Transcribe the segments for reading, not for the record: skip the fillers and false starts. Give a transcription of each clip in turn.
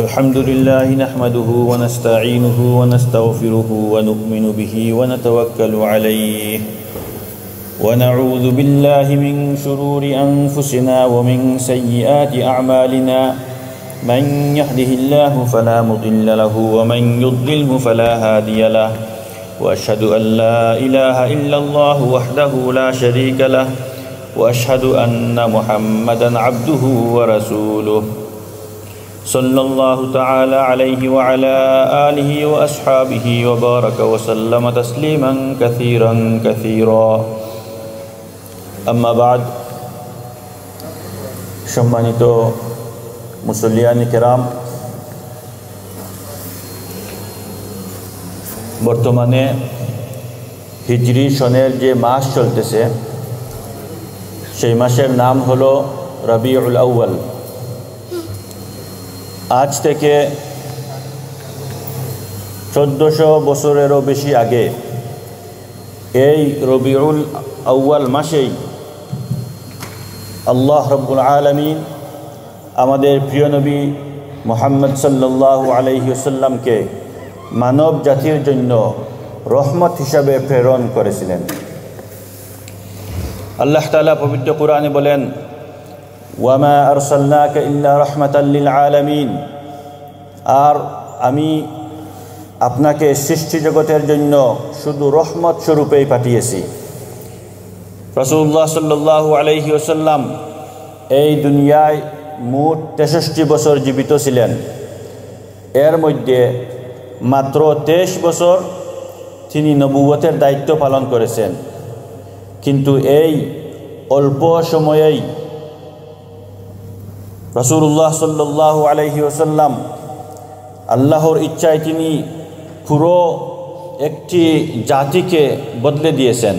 الحمد لله نحمده ونستعينه ونستغفره ونؤمن به ونتوكل عليه ونعوذ بالله من شرور أنفسنا ومن سيئات أعمالنا من يهده الله فلا مضل له ومن يضلله فلا هادي له وأشهد أن لا إله إلا الله وحده لا شريك له وأشهد أن محمدا عبده ورسوله صلى الله تعالى عليه وعلى آله وأصحابه وبارك وسلم تسليما كثيرا كثيرا أما بعد সম্মানিত মুসল্লিয়ান কিরাম, বর্তমানে হিজরি সনের যে মাস চলতেছে সেই মাসের নাম হলো রবিউল আউয়াল। আজ থেকে 1400 বছরেরও বেশি আগে এই রবিউল আউয়াল মাসেই আল্লাহ রব্বুল আলামিন আমাদের প্রিয় নবী মুহাম্মদ সাল্লাল্লাহু আলাইহি ওয়াসাল্লামকে মানব জাতির জন্য রহমত হিসাবে প্রেরণ করেছিলেন। আল্লাহ তাআলা পবিত্র কোরআনে বলেন, ওয়ামা আরসালনাকা ইল্লা রাহমাতাল লিল আলামিন, আর আমি আপনাকে সৃষ্টি জগতের জন্য শুধু রহমত স্বরূপেই পাঠিয়েছি। রাসূলুল্লাহ সাল্লাল্লাহু আলাইহি ওয়াসাল্লাম এই দুনিয়ায় মোট 63 বছর জীবিত ছিলেন। এর মধ্যে মাত্র 23 বছর তিনি নবুয়তের দায়িত্ব পালন করেছেন। কিন্তু এই অল্প সময়েই রাসূলুল্লাহ সাল্লাল্লাহু আলাইহি ওয়াসাল্লাম আল্লাহর ইচ্ছায় তিনি পুরো একটি জাতিকে বদলে দিয়েছেন।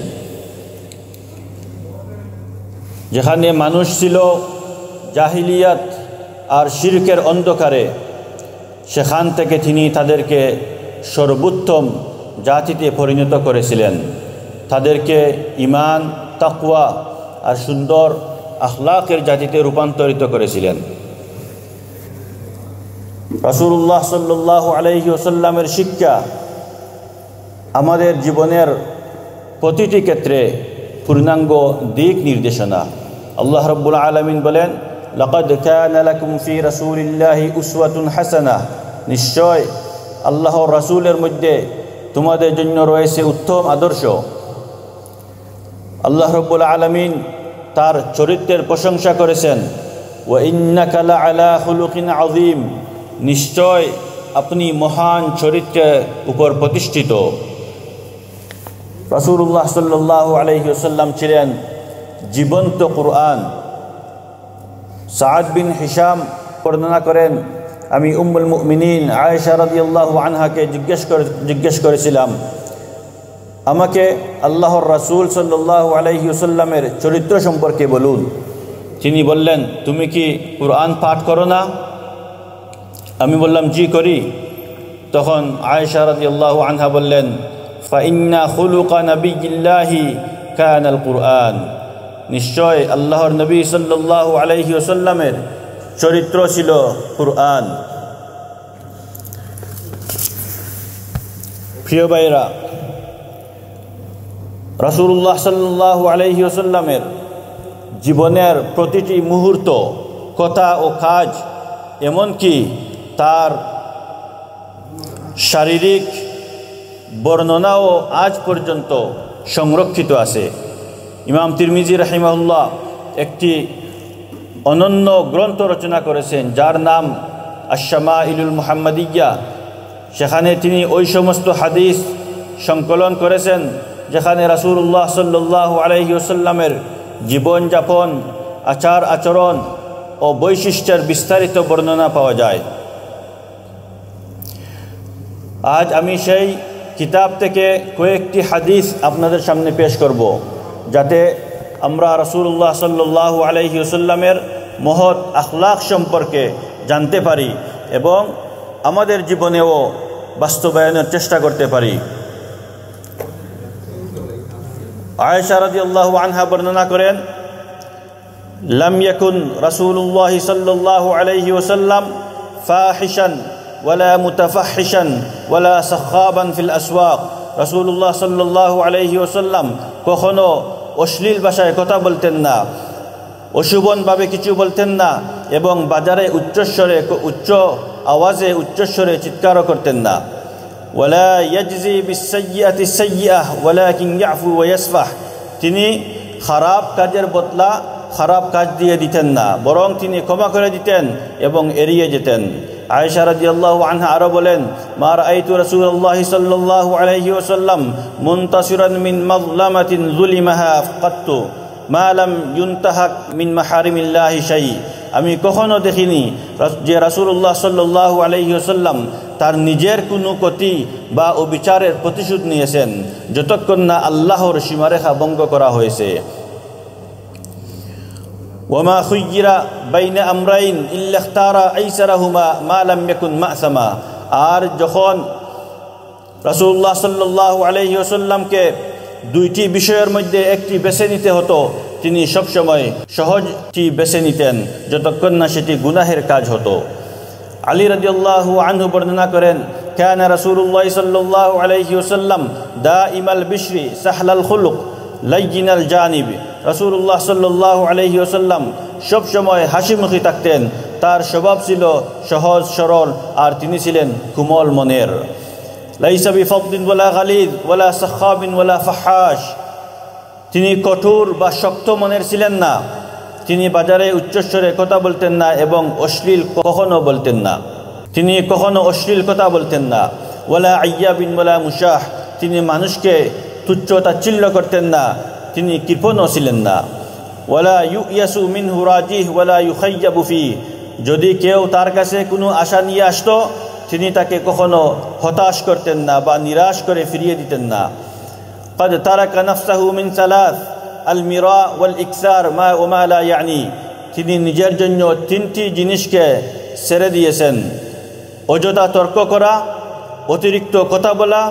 যেখানে মানুষ ছিল জাহিলিয়াত আর শিরকের অন্ধকারে, সেখান থেকে তিনি তাদেরকে সর্বোত্তম জাতিতে পরিণত করেছিলেন। তাদেরকে ঈমান, তাকওয়া আর সুন্দর আখলাকের জাতিতে রূপান্তরিত করেছিলেন। রাসূলুল্লাহ সাল্লাল্লাহু আলাইহি ওয়াসাল্লামের শিক্ষা আমাদের জীবনের প্রতিটি ক্ষেত্রে পূর্ণাঙ্গ দিক নির্দেশনা। আল্লাহ রাব্বুল আলামিন বলেন, লাকাদ কানা লাকুম ফি রাসূলিল্লাহি উসওয়াতুন হাসানাহ, নিশ্চয় আল্লাহর রাসূলের মধ্যে তোমাদের জন্য রয়েছে উত্তম আদর্শ। আল্লাহ রাব্বুল আলামিন তার চরিত্রের প্রশংসা করেছেন, ওয়া ইন্নাকা লাআলা খুলুকিন আযীম, নিশ্চয় আপনি মহান চরিত্রের উপর প্রতিষ্ঠিত। রাসূলুল্লাহ সাল্লাল্লাহু আলাইহি ওয়াসাল্লাম ছিলেন জীবন্ত কুরআন। সাদ বিন হিশাম বর্ণনা করেন, আমি উম্মুল মুমিনিন আয়েশা রাদিয়াল্লাহু আনহাকে জিজ্ঞেস করেছিলাম, আমাকে আল্লাহর রাসূল সাল্লাল্লাহু আলাইহি ওয়াসাল্লামের চরিত্র সম্পর্কে বলুন। তিনি বললেন, তুমি কি কুরআন পাঠ করো না? আমি বললাম, জি করি। তখন আয়েশা রাদিয়াল্লাহু আনহা বললেন, ফাইন্না খুলুকা নাবিয়্যিল্লাহি কানাল কুরআন, নিশ্চয় আল্লাহর নবী সাল্লাল্লাহু আলাইহি ওয়াসাল্লামের চরিত্র ছিল কুরআন। প্রিয় ভাইরা, রাসূলুল্লাহ সাল্লাল্লাহু আলাইহি ওয়াসাল্লামের জীবনের প্রতিটি মুহূর্ত, কথা ও কাজ, এমনকি তার শারীরিক বর্ণনাও আজ পর্যন্ত সংরক্ষিত আছে। ইমাম তিরমিজি রাহিমাহুল্লাহ একটি অনন্য গ্রন্থ রচনা করেছেন যার নাম আশ-শামাইলুল মুহাম্মাদিয়্যা। সেখানে তিনি ওই সমস্ত হাদিস সংকলন করেছেন যেখানে রাসূলুল্লাহ সাল্লাল্লাহু আলাইহি ওয়াসাল্লামের জীবনযাপন, আচার আচরণ ও বৈশিষ্ট্যের বিস্তারিত বর্ণনা পাওয়া যায়। আজ আমি সেই কিতাব থেকে কয়েকটি হাদিস আপনাদের সামনে পেশ করব, যাতে আমরা রাসূলুল্লাহ সাল্লাল্লাহু আলাইহি ওয়াসাল্লামের মহৎ আখলাক সম্পর্কে জানতে পারি এবং আমাদের জীবনেও বাস্তবায়নের চেষ্টা করতে পারি। আয়েশা রাদিয়াল্লাহু আনহা বর্ণনা করেন, লাম ইয়াকুন রাসূলুল্লাহ সাল্লাল্লাহু আলাইহি ওয়াসাল্লাম فاحشا ولا متفحشا ولا سخابا في الأسواق রাসূলুল্লাহ সাল্লাল্লাহু আলাইহি ওয়াসাল্লাম কখনো অশ্লীল ভাষায় কথা বলতেন না, অশুভনভাবে কিছু বলতেন না এবং বাজারে উচ্চ আওয়াজে উচ্চস্বরে চিৎকারও করতেন না। ওয়ালা ইয়াজজি বিসসাইয়্যাতি সাইয়্যাহ ওয়ালাকিন ইয়াফু ওয়া ইয়াসফাহ, তিনি খারাপ কাজের বদলা খারাপ কাজ দিয়ে দিতেন না, বরং তিনি ক্ষমা করে দিতেন এবং এড়িয়ে যেতেন। আয়েশা রাদিয়াল্লাহু আনহা আরো বলেন, মা রাআইতু রাসূলুল্লাহ সাল্লাল্লাহু আলাইহি ওয়াসাল্লাম মুনতাসিরান মিন মাজলামাতিন যুলিমাহা কাত্তু মা লাম ইউনতাহাক মিন মাহারিমিল্লাহি শাই। আমি কখনো দেখিনি যে রাসূলুল্লাহ সাল্লাল্লাহু আলাইহি ওয়াসাল্লাম তার নিজের কোনো ক্ষতি বা অবিচারের প্রতিশোধ নিয়েছেন যতক্ষণ না আল্লাহর সীমারেখা ভঙ্গ করা হয়েছে। ওয়ামা খুয়্যিরা বাইনা আমরাইন ইল্লা ইখতারা আইসারাহুমা মা লাম ইয়াকুন মা'সামা। আর যখন রাসূলুল্লাহ সাল্লাল্লাহু আলাইহি ওয়াসাল্লামকে দুইটি বিষয়ের মধ্যে একটি বেছে নিতে হতো, তিনি সবসময় সহজটি বেছে নিতেন যতক্ষণ না সেটি গুনাহের কাজ হতো। আলী রাদিয়াল্লাহু আনহু বর্ণনা করেন, কানা রাসূলুল্লাহ সাল্লাল্লাহু আলাইহি ওয়াসাল্লাম দাইমাল বিশরি সাহলাল খুলুক লাইয়িনাল জানিব। রাসূলুল্লাহ সাল্লাল্লাহু আলাইহি ওয়াসাল্লাম সবসময় হাসিমুখী থাকতেন, তার স্বভাব ছিল সহজ সরল আর তিনি ছিলেন কোমল মনের। লাইসা বিফাদ্দিন ওয়ালা গালিদ ওয়ালা সাখাবিন ওয়ালা ফাহাশ, তিনি কঠোর বা শক্ত মনের ছিলেন না, তিনি বাজারে উচ্চস্বরে কথা বলতেন না এবং অশ্লীল কখনো বলতেন না, তিনি কখনো অশ্লীল কথা বলতেন না। ওয়ালা আইয়াবিন ওয়ালা মুশাহ, তিনি মানুষকে তুচ্ছ তাচ্ছিল্য করতেন না, তিনি কৃপণও ছিলেন না। ওয়ালা ইউয়াসু মিনহু রাজিহ ওয়ালা ইউখাইয়াবু ফি, যদি কেউ তার কাছে কোনো আশা নিয়ে আসতো তিনি তাকে কখনো হতাশ করতেন না বা নিরাশ করে ফিরিয়ে দিতেন না। قد ترك نفسه من ثلاث المراء والإكثار ما وما لا يعني, তিনি নিজের জন্য তিনটি জিনিসকে ছেড়ে দিয়েছেন, অযথা তর্ক করা, অতিরিক্ত কথা বলা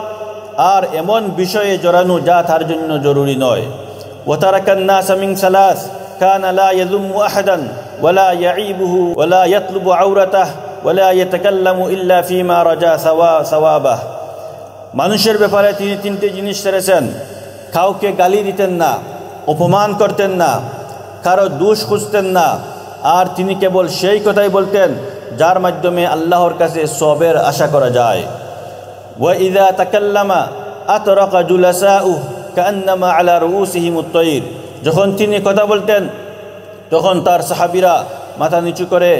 আর এমন বিষয়ে জড়ানো যা তার জন্য জরুরি নয়। وترك الناس من ثلاث كان لا يذم أحدا ولا يعيبه ولا يطلب عورته ولا يتكلم إلا فيما رجا ثوابه। মানুষের ব্যাপারে তিনি তিনটি জিনিস ছেড়েছেন, কাউকে গালি দিতেন না, অপমান করতেন না, কারো দোষ খুঁজতেন না, আর তিনি কেবল সেই কথাই বলতেন যার মাধ্যমে আল্লাহর কাছে সওয়াবের আশা করা যায়। ওয়া ইযা তাকাল্লামা আতরাকা জুলাসাউহু কান্নামা আলা রুউসিহিমুত তায়র, যখন তিনি কথা বলতেন তখন তার সাহাবীরা মাথা নিচু করে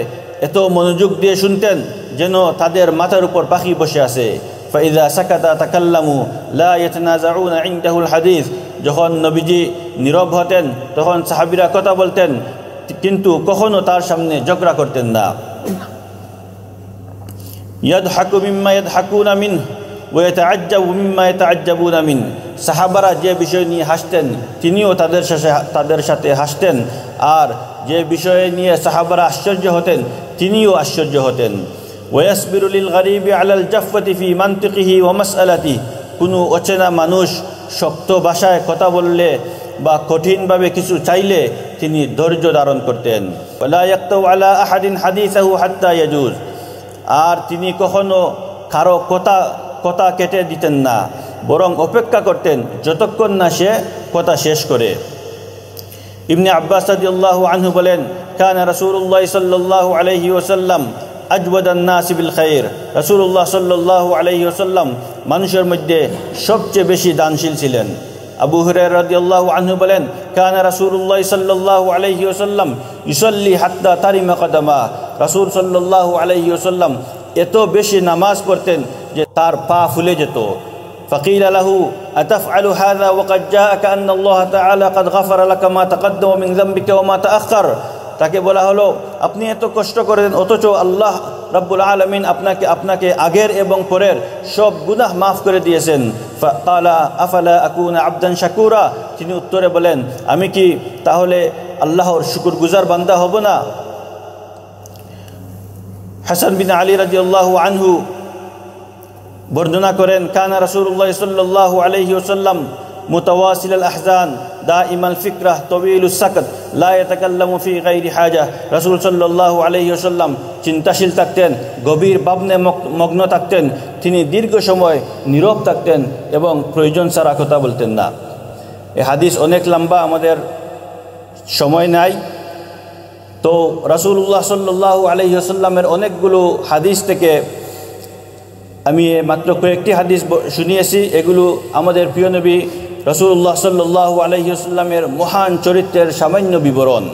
এত মনোযোগ দিয়ে শুনতেন যেন তাদের মাথার উপর পাখি বসে আছে। ফাইদা সাকাতা তাকাল্লামু লা ইয়াতানাযাউনা ইনদাহুল হাদিস, যখন নবীজি নীরব হতেন তখন সাহাবীরা কথা বলতেন কিন্তু কখনো তার সামনে ঝগড়া করতেন না। ইয়াদহাকু মিম্মা ইয়াদহাকুনা মিনহু ওয়া ইয়াতাআজ্জাবু মিম্মা ইয়াতাআজ্জাবুনা মিনহু, সাহাবারা যে বিষয় নিয়ে হাসতেন তিনিও তাদের সাথে হাসতেন, আর যে বিষয় নিয়ে সাহাবারা আশ্চর্য হতেন তিনিও আশ্চর্য হতেন। ওয়াসবিরু লিল গরিবি আলাল জাফফাতি ফি মানতিকিহি ওয়া মাসআলাতিহি, কোনো অচেনা মানুষ শক্ত ভাষায় কথা বললে বা কঠিনভাবে কিছু চাইলে তিনি ধৈর্য ধারণ করতেন। ওয়ালা ইয়াক্তাউ আলা আহাদিন হাদিসাহু হাত্তা ইয়াজুজ, আর তিনি কখনো কারো কথা কেটে দিতেন না, বরং অপেক্ষা করতেন যতক্ষণ না সে কথা শেষ করে। ইবনে আব্বাস রাদিয়াল্লাহু আনহু বলেন, কানা রাসূলুল্লাহ সাল্লাল্লাহু আলাইহি ওয়াসাল্লাম আজওয়াদান নাস বিল খায়র, রাসূলুল্লাহ সাল্লাল্লাহু আলাইহি ওয়াসাল্লাম মানুষের মধ্যে সবচেয়ে বেশি দানশীল ছিলেন। আবু হুরায়রা রাদিয়াল্লাহু আনহু বলেন, কানা রাসূলুল্লাহ সাল্লাল্লাহু আলাইহি ওয়াসাল্লাম ইউসাল্লি হাত্তা তারিমা কদামা, রাসূল সাল্লাল্লাহু আলাইহি ওয়াসাল্লাম এত বেশি নামাজ পড়তেন যে তার পা ফুলে যেত। فقيل له أتفعل هذا وقد جاءك أن الله تعالى قد غفر لك ما تقدم من ذنبك وما تأخر, তাকে বলা হলো আপনি এত কষ্ট করেন অথচ আল্লাহ রাব্বুল আলামিন আপনাকে আগের এবং পরের সব গুনাহ মাফ করে দিয়েছেন। ফাকালা আফালা আকুনা আবদান শাকুরা, তিনি উত্তরে বলেন আমি কি তাহলে আল্লাহর শুকরগুজার বান্দা হব না। হাসান বিন আলী রাদিয়াল্লাহু আনহু বর্ণনা করেন, কানা রাসূলুল্লাহ সাল্লাল্লাহু আলাইহি ওয়াসাল্লাম মুতাওয়াসিল আল আহজান দাইমাল ফিকরাহ তওয়িলুস সাকাত লা ইয়াতাকাল্লামু ফি গায়রি হাজা। রাসূল সাল্লাল্লাহু আলাইহি ওয়াসাল্লাম চিন্তাশীল থাকতেন, গভীর ভাবনে মগ্ন থাকতেন, তিনি দীর্ঘ সময় নীরব থাকতেন এবং প্রয়োজন ছাড়া কথা বলতেন না। এই হাদিস অনেক লম্বা, আমাদের সময় নাই। তো রাসূলুল্লাহ সাল্লাল্লাহু আলাইহি ওয়াসাল্লামের অনেকগুলো হাদিস থেকে আমি মাত্র কয়েকটি হাদিস শুনিয়েছি। এগুলো আমাদের প্রিয় নবী রাসূলুল্লাহ সাল্লাল্লাহু আলাইহি ওয়াসাল্লামের মহান চরিত্রের সামান্য বিবরণ।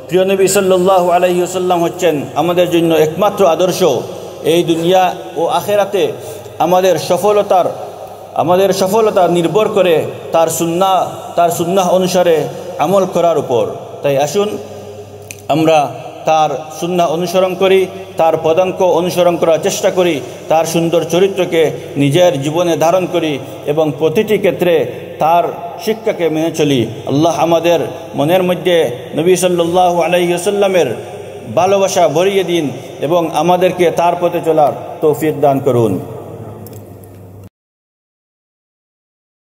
প্রিয় নবী সাল্লাল্লাহু আলাইহি ওয়াসাল্লাম হচ্ছেন আমাদের জন্য একমাত্র আদর্শ। এই দুনিয়া ও আখিরাতে আমাদের সফলতা নির্ভর করে তার সুন্নাহ অনুসারে আমল করার উপর। তাই আসুন আমরা তার সুন্নাহ অনুসরণ করি, তার পদাঙ্ক অনুসরণ করার চেষ্টা করি, তার সুন্দর চরিত্রকে নিজের জীবনে ধারণ করি এবং প্রতিটি ক্ষেত্রে তার শিক্ষাকে মেনে চলি। আল্লাহ আমাদের মনের মধ্যে নবী সাল্লাল্লাহু আলাইহি ওয়াসাল্লামের ভালোবাসা ভরিয়ে দিন এবং আমাদেরকে তার পথে চলার তৌফিক দান করুন।